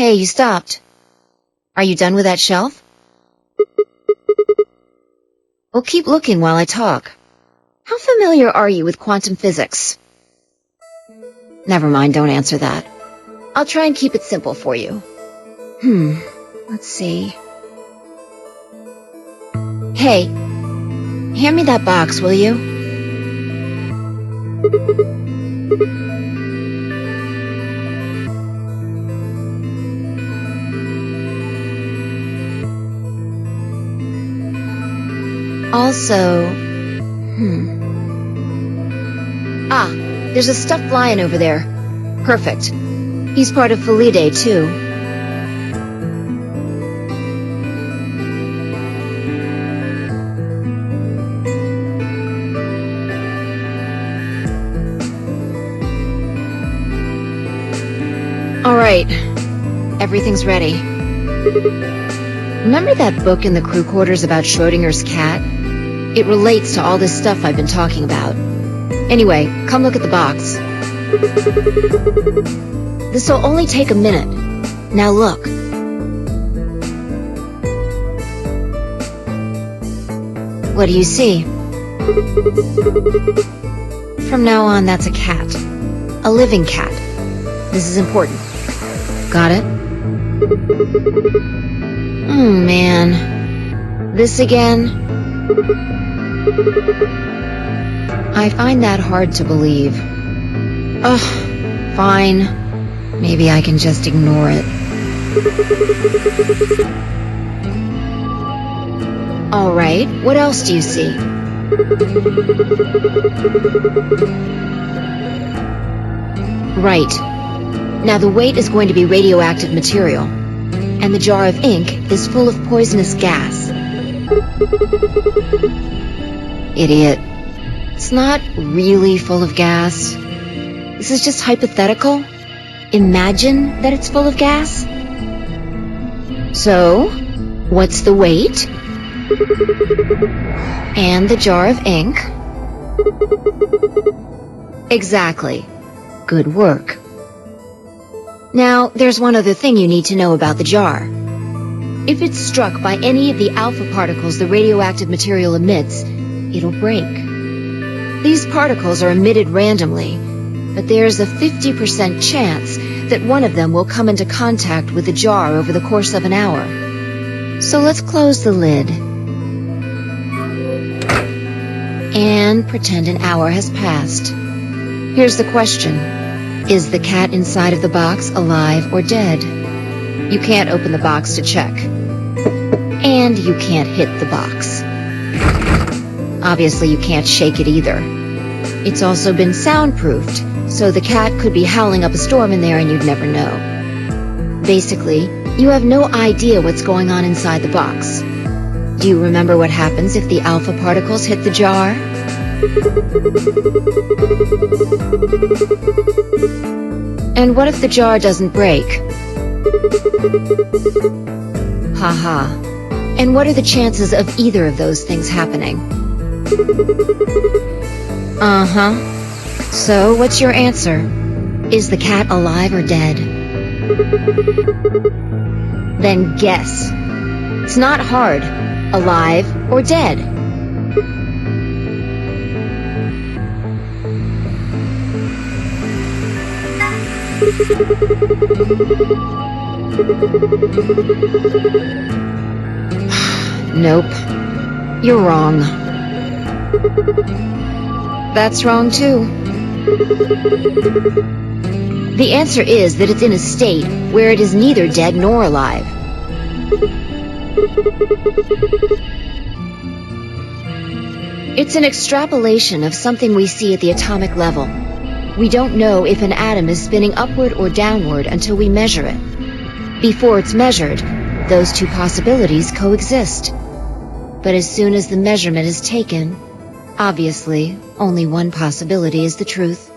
Hey, you stopped. Are you done with that shelf? Well, keep looking while I talk. How familiar are you with quantum physics? Never mind, don't answer that. I'll try and keep it simple for you. Let's see. Hey, hand me that box, will you? Also, there's a stuffed lion over there. Perfect. He's part of Felidae, too. All right. Everything's ready. Remember that book in the crew quarters about Schrödinger's cat? It relates to all this stuff I've been talking about. Anyway, come look at the box. This'll only take a minute. Now look. What do you see? From now on, that's a cat. A living cat. This is important. Got it? Man. This again? I find that hard to believe. Fine. Maybe I can just ignore it. All right, what else do you see? Right. Now the weight is going to be radioactive material, and the jar of ink is full of poisonous gas. Idiot. It's not really full of gas. This is just hypothetical. Imagine that it's full of gas. So, what's the weight? And the jar of ink? Exactly. Good work. Now, there's one other thing you need to know about the jar. If it's struck by any of the alpha particles the radioactive material emits, it'll break. These particles are emitted randomly, but there's a 50% chance that one of them will come into contact with the jar over the course of an hour. So let's close the lid. And pretend an hour has passed. Here's the question. Is the cat inside of the box alive or dead? You can't open the box to check. And you can't hit the box. Obviously, you can't shake it either. It's also been soundproofed, so the cat could be howling up a storm in there and you'd never know. Basically, you have no idea what's going on inside the box. Do you remember what happens if the alpha particles hit the jar? And what if the jar doesn't break? Haha. And what are the chances of either of those things happening? So, what's your answer? Is the cat alive or dead? Then guess. It's not hard. Alive or dead? Nope. You're wrong. That's wrong too. The answer is that it's in a state where it is neither dead nor alive. It's an extrapolation of something we see at the atomic level. We don't know if an atom is spinning upward or downward until we measure it. Before it's measured, those two possibilities coexist. But as soon as the measurement is taken, obviously, only one possibility is the truth.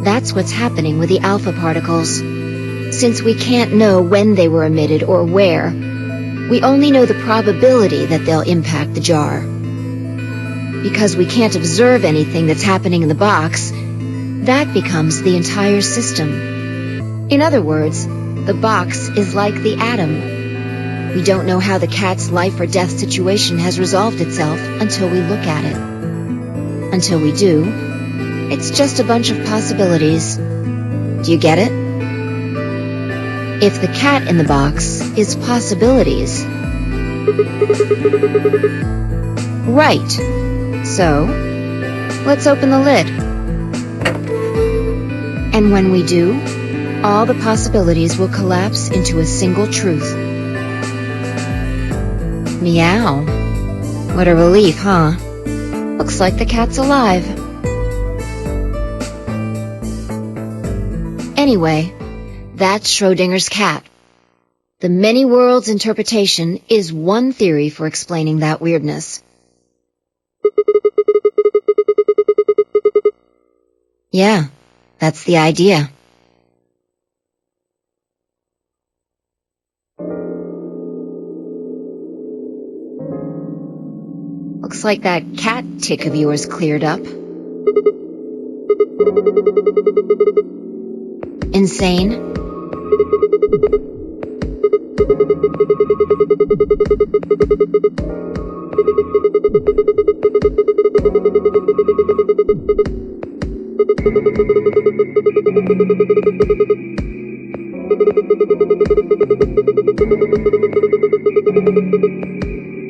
That's what's happening with the alpha particles. Since we can't know when they were emitted or where, we only know the probability that they'll impact the jar. Because we can't observe anything that's happening in the box, that becomes the entire system. In other words, the box is like the atom. We don't know how the cat's life or death situation has resolved itself until we look at it. Until we do, it's just a bunch of possibilities. Do you get it? If the cat in the box is possibilities. Right. So, let's open the lid. And when we do, all the possibilities will collapse into a single truth. Meow. What a relief, huh? Looks like the cat's alive. Anyway, that's Schrödinger's cat. The many worlds interpretation is one theory for explaining that weirdness. Yeah, that's the idea. Looks like that cat tick of yours cleared up. Insane?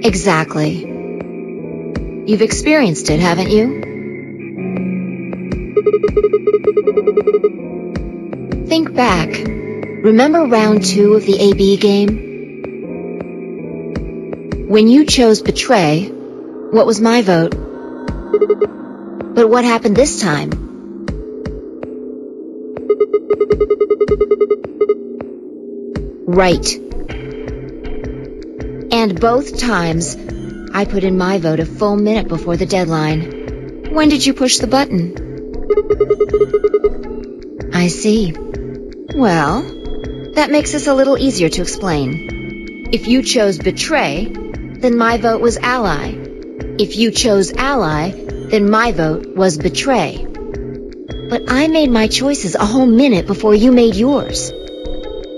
Exactly. You've experienced it, haven't you? Think back. Remember round 2 of the AB game? When you chose betray, what was my vote? But what happened this time? Right. And both times, I put in my vote a full minute before the deadline. When did you push the button? I see. Well, that makes this a little easier to explain. If you chose betray, then my vote was ally. If you chose ally, then my vote was betray. But I made my choices a whole minute before you made yours.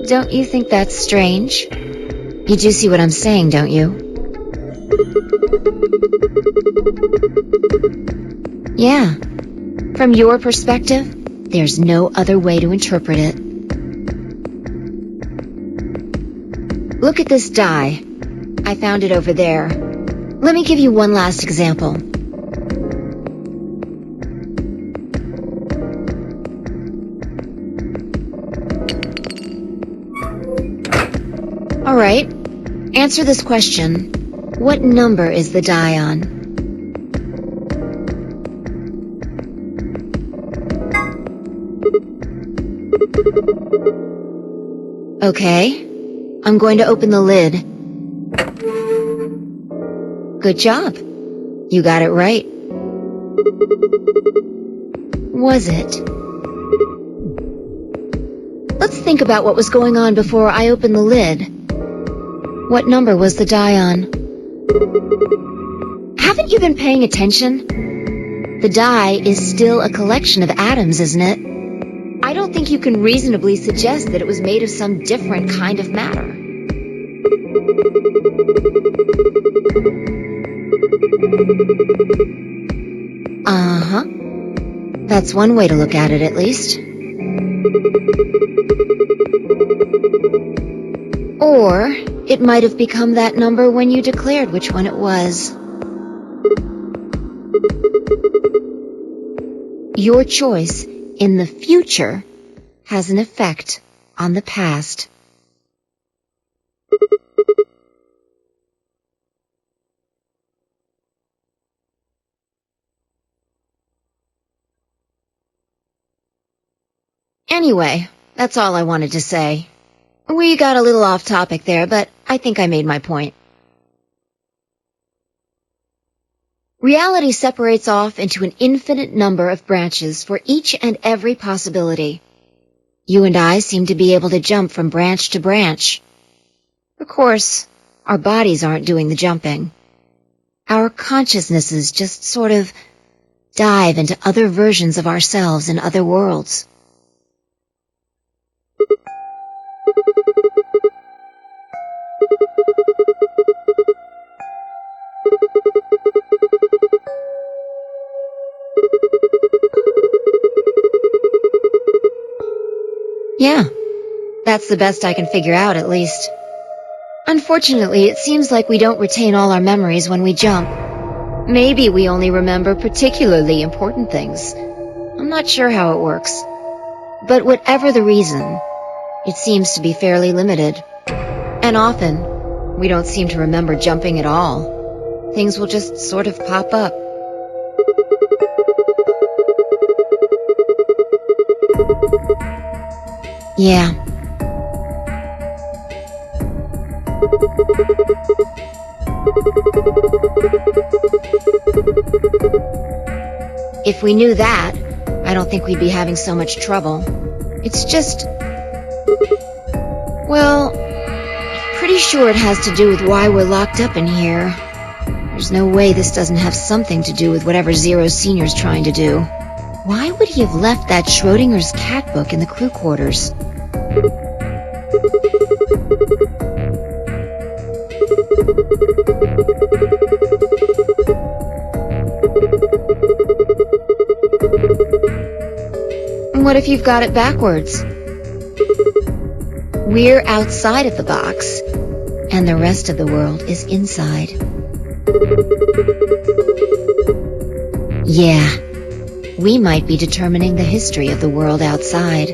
Don't you think that's strange? You do see what I'm saying, don't you? Yeah. From your perspective, there's no other way to interpret it. Look at this die. I found it over there. Let me give you one last example. All right. Answer this question. What number is the die on? Okay. I'm going to open the lid. Good job. You got it right. Was it? Let's think about what was going on before I opened the lid. What number was the die on? Haven't you been paying attention? The die is still a collection of atoms, isn't it? I don't think you can reasonably suggest that it was made of some different kind of matter. Uh-huh. That's one way to look at it, at least. Or it might have become that number when you declared which one it was. Your choice in the future has an effect on the past. Anyway, that's all I wanted to say. We got a little off topic there, but I think I made my point. Reality separates off into an infinite number of branches for each and every possibility. You and I seem to be able to jump from branch to branch. Of course, our bodies aren't doing the jumping. Our consciousnesses just sort of dive into other versions of ourselves in other worlds. Yeah, that's the best I can figure out, at least. Unfortunately, it seems like we don't retain all our memories when we jump. Maybe we only remember particularly important things. I'm not sure how it works. But whatever the reason, it seems to be fairly limited. And often, we don't seem to remember jumping at all. Things will just sort of pop up. Yeah. If we knew that, I don't think we'd be having so much trouble. It's just... well, pretty sure it has to do with why we're locked up in here. There's no way this doesn't have something to do with whatever Zero Senior's trying to do. Why would he have left that Schrödinger's cat book in the crew quarters? What if you've got it backwards? We're outside of the box, and the rest of the world is inside. Yeah, we might be determining the history of the world outside.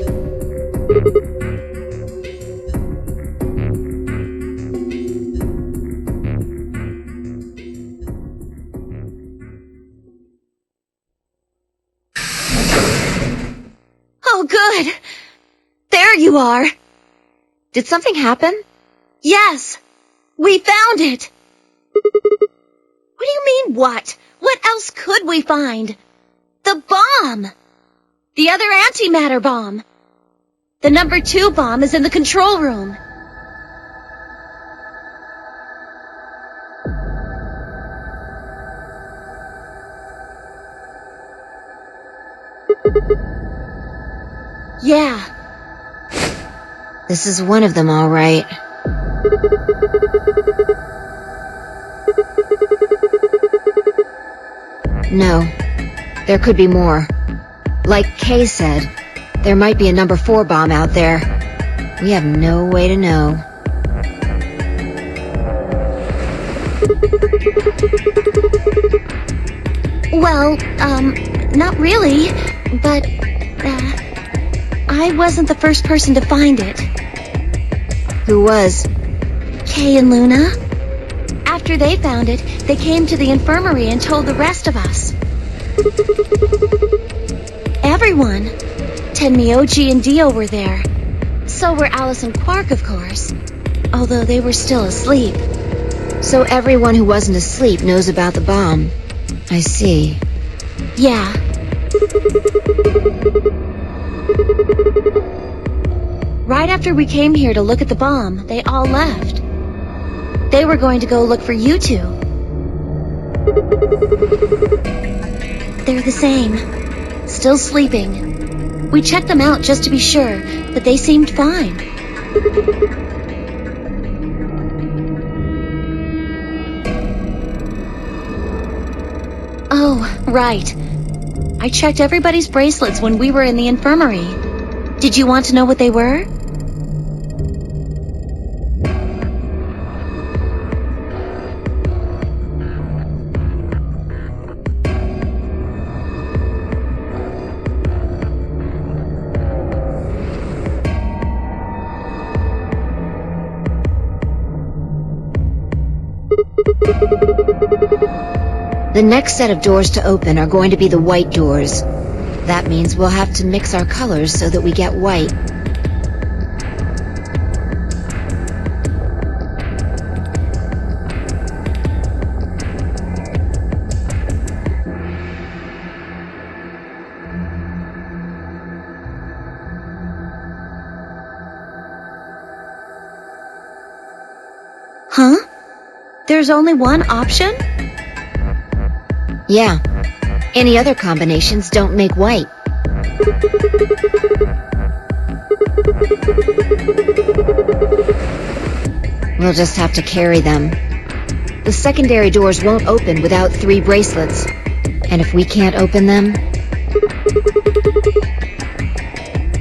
Oh, good! There you are! Did something happen? Yes! We found it! What do you mean, what? What else could we find? The bomb! The other antimatter bomb! The number 2 bomb is in the control room. Yeah. This is one of them, all right. No, there could be more. Like Kay said, there might be a number 4 bomb out there. We have no way to know. Well, not really, but, I wasn't the first person to find it. Who was? Kay and Luna. After they found it, they came to the infirmary and told the rest of us. Everyone. Tenmi, OG, and Dio were there. So were Alice and Quark, of course. Although they were still asleep. So everyone who wasn't asleep knows about the bomb. I see. Yeah. Right after we came here to look at the bomb, they all left. They were going to go look for you two. They're the same. Still sleeping. We checked them out just to be sure, but they seemed fine. Oh, right. I checked everybody's bracelets when we were in the infirmary. Did you want to know what they were? The next set of doors to open are going to be the white doors. That means we'll have to mix our colors so that we get white. Huh? There's only one option? Yeah. Any other combinations don't make white. We'll just have to carry them. The secondary doors won't open without 3 bracelets. And if we can't open them,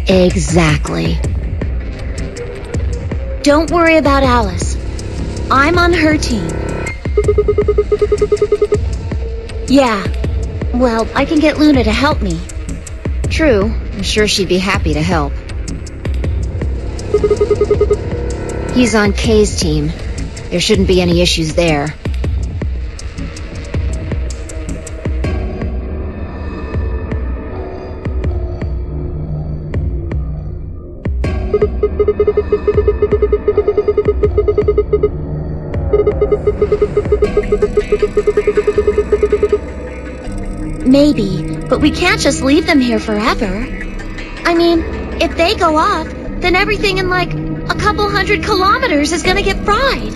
Exactly. Don't worry about Alice. I'm on her team. Yeah. Well, I can get Luna to help me. True. I'm sure she'd be happy to help. He's on Kay's team. There shouldn't be any issues there. Maybe, but we can't just leave them here forever. I mean, if they go off, then everything in like a couple 100 kilometers is gonna get fried.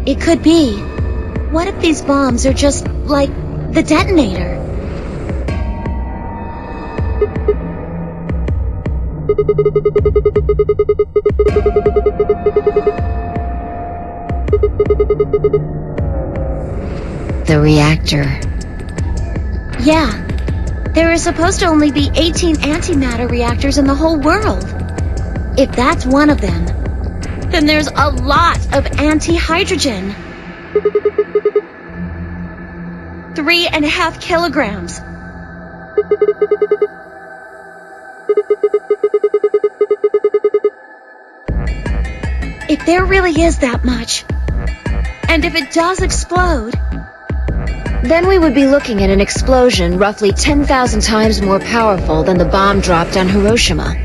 It could be. What if these bombs are just like the detonator? The reactor. Yeah. There are supposed to only be 18 antimatter reactors in the whole world. If that's one of them, then there's a lot of anti-hydrogen. 3.5 kilograms. If there really is that much, and if it does explode, then we would be looking at an explosion roughly 10,000 times more powerful than the bomb dropped on Hiroshima.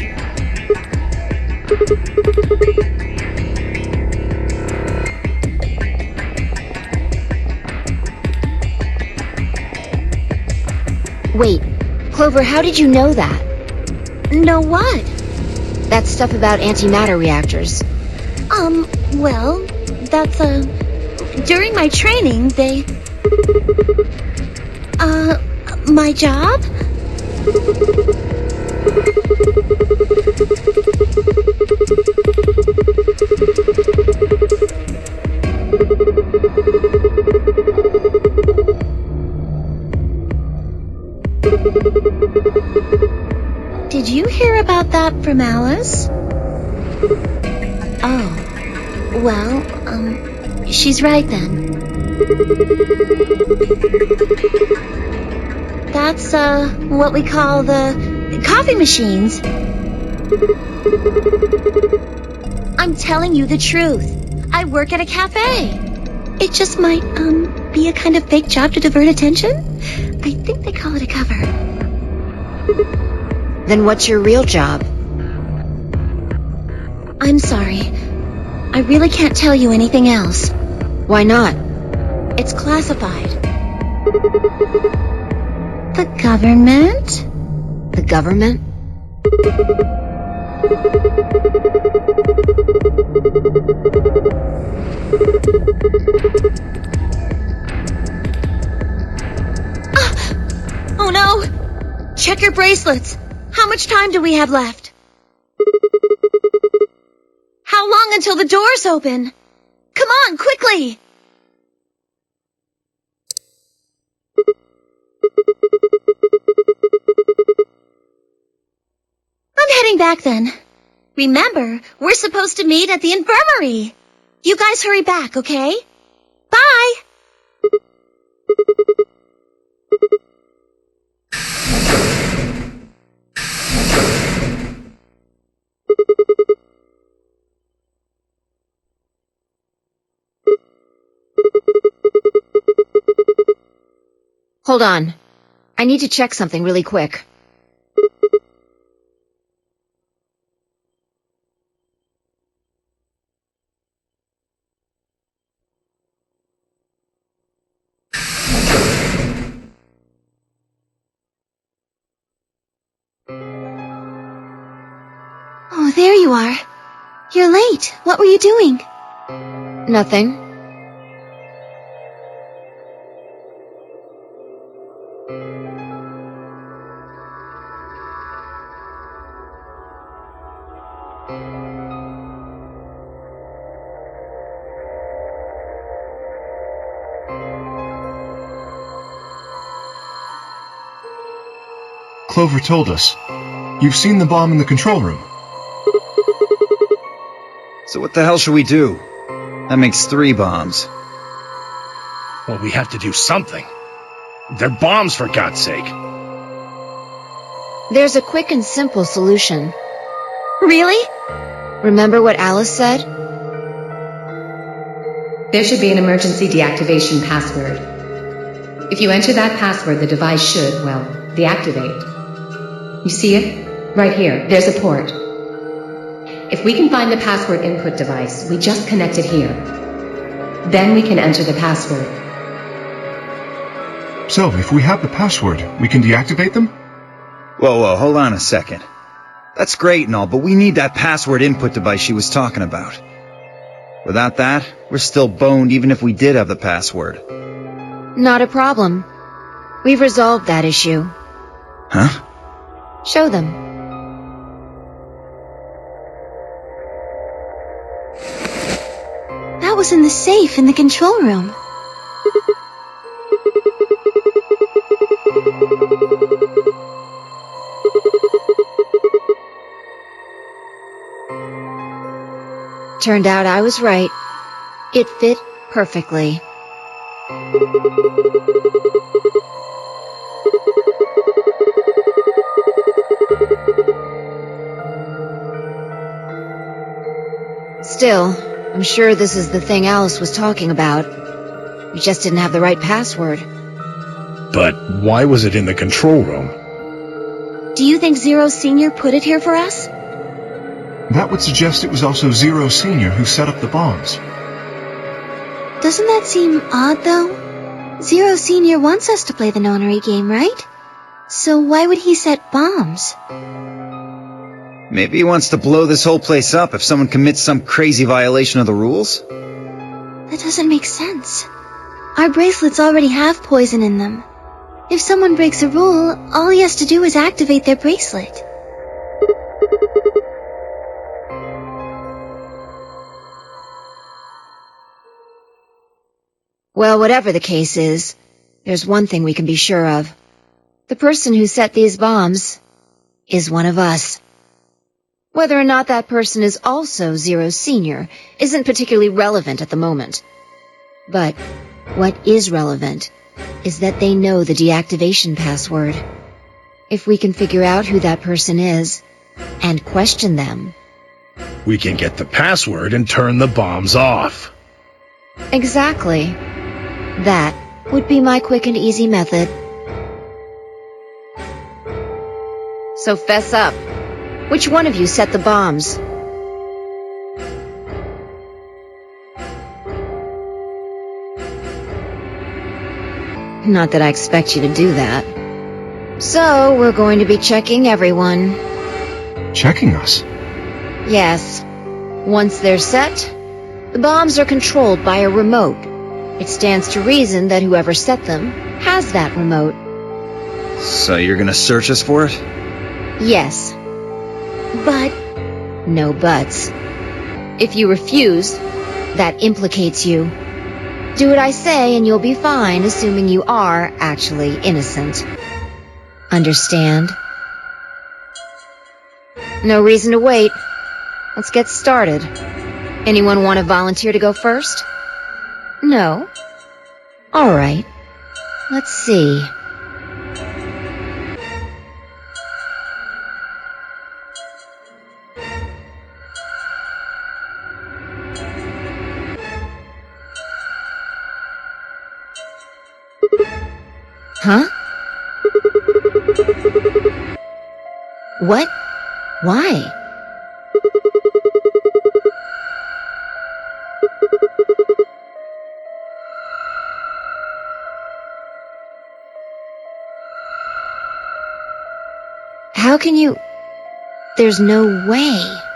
Wait, Clover, how did you know that? know what? That stuff about antimatter reactors. Well, that's, during my training, they... my job? Did you hear about that from Alice? Oh. Well, she's right then. That's, what we call the coffee machines. I'm telling you the truth. I work at a cafe. It just might, be a kind of fake job to divert attention. I think they call it a cover. Then what's your real job? I'm sorry. I really can't tell you anything else. Why not? It's classified. The government? The government? Oh no! Check your bracelets. How much time do we have left? How long until the doors open? Come on, quickly! I'm heading back then. Remember, we're supposed to meet at the infirmary. You guys hurry back, okay? Bye! Hold on. I need to check something really quick. Oh, there you are. You're late. What were you doing? Nothing. Clover told us. You've seen the bomb in the control room. So what the hell should we do? That makes 3 bombs. Well, we have to do something. They're bombs, for God's sake. There's a quick and simple solution. Really? Remember what Alice said? There should be an emergency deactivation password. If you enter that password, the device should, well, deactivate. You see it? Right here. There's a port. If we can find the password input device, we just connect it here. Then we can enter the password. So, if we have the password, we can deactivate them? Whoa, hold on a second. That's great and all, but we need that password input device she was talking about. Without that, we're still boned even if we did have the password. Not a problem. We've resolved that issue. Huh? Show them. That was in the safe in the control room. Turned out I was right. It fit perfectly. Still, I'm sure this is the thing Alice was talking about. We just didn't have the right password. But why was it in the control room? Do you think Zero Senior put it here for us? That would suggest it was also Zero Senior who set up the bombs. Doesn't that seem odd, though? Zero Senior wants us to play the nonary game, right? So why would he set bombs? Maybe he wants to blow this whole place up if someone commits some crazy violation of the rules? That doesn't make sense. Our bracelets already have poison in them. If someone breaks a rule, all he has to do is activate their bracelet. Well, whatever the case is, there's one thing we can be sure of. The person who set these bombs is one of us. Whether or not that person is also Zero Senior isn't particularly relevant at the moment. But what is relevant is that they know the deactivation password. If we can figure out who that person is and question them... We can get the password and turn the bombs off. Exactly. That would be my quick and easy method. So fess up. Which one of you set the bombs? Not that I expect you to do that. So, we're going to be checking everyone. Checking us? Yes. Once they're set, the bombs are controlled by a remote. It stands to reason that whoever set them has that remote. So you're gonna search us for it? Yes. But... No buts. If you refuse, that implicates you. Do what I say and you'll be fine, assuming you are actually innocent. Understand? No reason to wait. Let's get started. Anyone want to volunteer to go first? No? All right. Let's see. Huh? What? Why? How can you... There's no way.